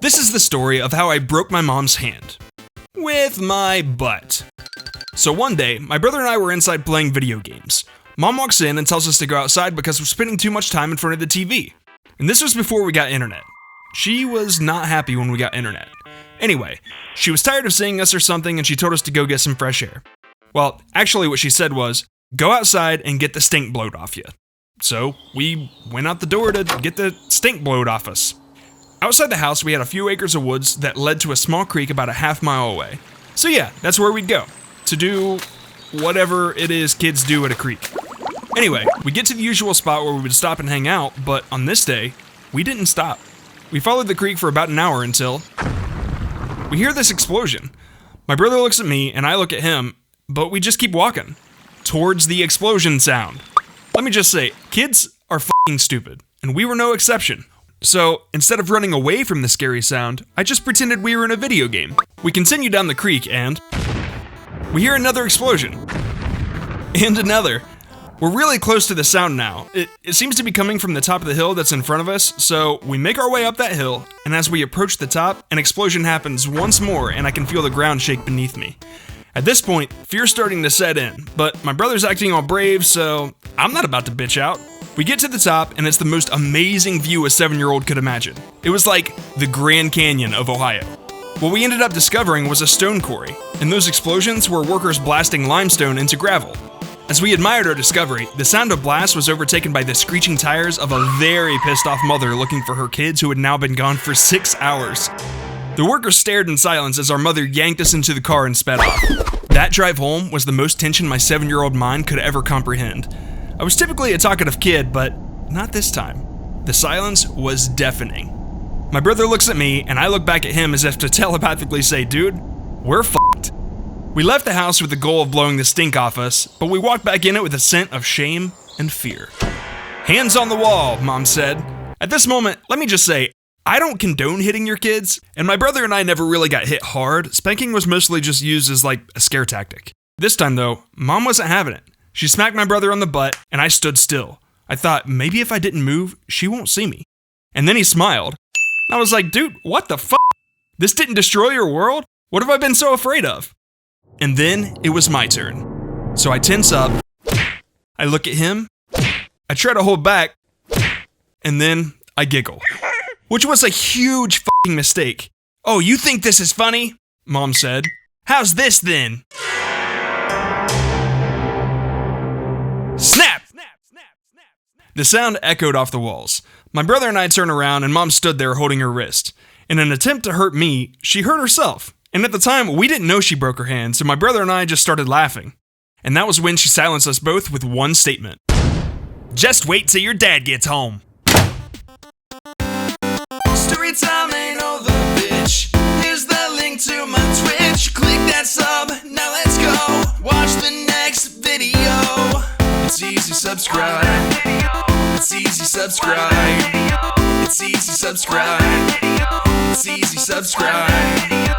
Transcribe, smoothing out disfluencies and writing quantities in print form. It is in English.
This is the story of how I broke my mom's hand. With my butt. So one day, my brother and I were inside playing video games. Mom walks in and tells us to go outside because we're spending too much time in front of the TV. And this was before we got internet. She was not happy when we got internet. Anyway, she was tired of seeing us or something and she told us to go get some fresh air. Well, actually what she said was, go outside and get the stink blowed off you. So we went out the door to get the stink blowed off us. Outside the house, we had a few acres of woods that led to a small creek about a half-mile away. So yeah, that's where we'd go, to do whatever it is kids do at a creek. Anyway, we get to the usual spot where we would stop and hang out, but on this day, we didn't stop. We followed the creek for about an hour until we hear this explosion. My brother looks at me and I look at him, but we just keep walking towards the explosion sound. Let me just say, kids are f***ing stupid, and we were no exception. So, instead of running away from the scary sound, I just pretended we were in a video game. We continue down the creek and we hear another explosion. And another. We're really close to the sound now. It seems to be coming from the top of the hill that's in front of us, so we make our way up that hill, and as we approach the top, an explosion happens once more and I can feel the ground shake beneath me. At this point, fear's starting to set in, but my brother's acting all brave, so I'm not about to bitch out. We get to the top, and it's the most amazing view a 7-year-old could imagine. It was like the Grand Canyon of Ohio. What we ended up discovering was a stone quarry, and those explosions were workers blasting limestone into gravel. As we admired our discovery, the sound of blast was overtaken by the screeching tires of a very pissed off mother looking for her kids who had now been gone for 6 hours. The workers stared in silence as our mother yanked us into the car and sped off. That drive home was the most tension my 7-year-old mind could ever comprehend. I was typically a talkative kid, but not this time. The silence was deafening. My brother looks at me, and I look back at him as if to telepathically say, dude, we're f***ed. We left the house with the goal of blowing the stink off us, but we walked back in it with a scent of shame and fear. Hands on the wall, Mom said. At this moment, let me just say, I don't condone hitting your kids, and my brother and I never really got hit hard. Spanking was mostly just used as like a scare tactic. This time though, Mom wasn't having it. She smacked my brother on the butt, and I stood still. I thought, maybe if I didn't move, she won't see me. And then he smiled. I was like, dude, what the fuck? This didn't destroy your world? What have I been so afraid of? And then it was my turn. So I tense up, I look at him, I try to hold back, and then I giggle. Which was a huge fucking mistake. Oh, you think this is funny? Mom said. How's this then? Snap! The sound echoed off the walls. My brother and I turned around and Mom stood there holding her wrist. In an attempt to hurt me, she hurt herself. And at the time, we didn't know she broke her hand, so my brother and I just started laughing. And that was when she silenced us both with one statement. Just wait till your dad gets home. Storytime ain't over, bitch. Here's the link to my Twitch. Click that sub, now let's go. Watch the next video. It's easy, subscribe. It's easy, subscribe. It's easy, subscribe. It's easy, subscribe.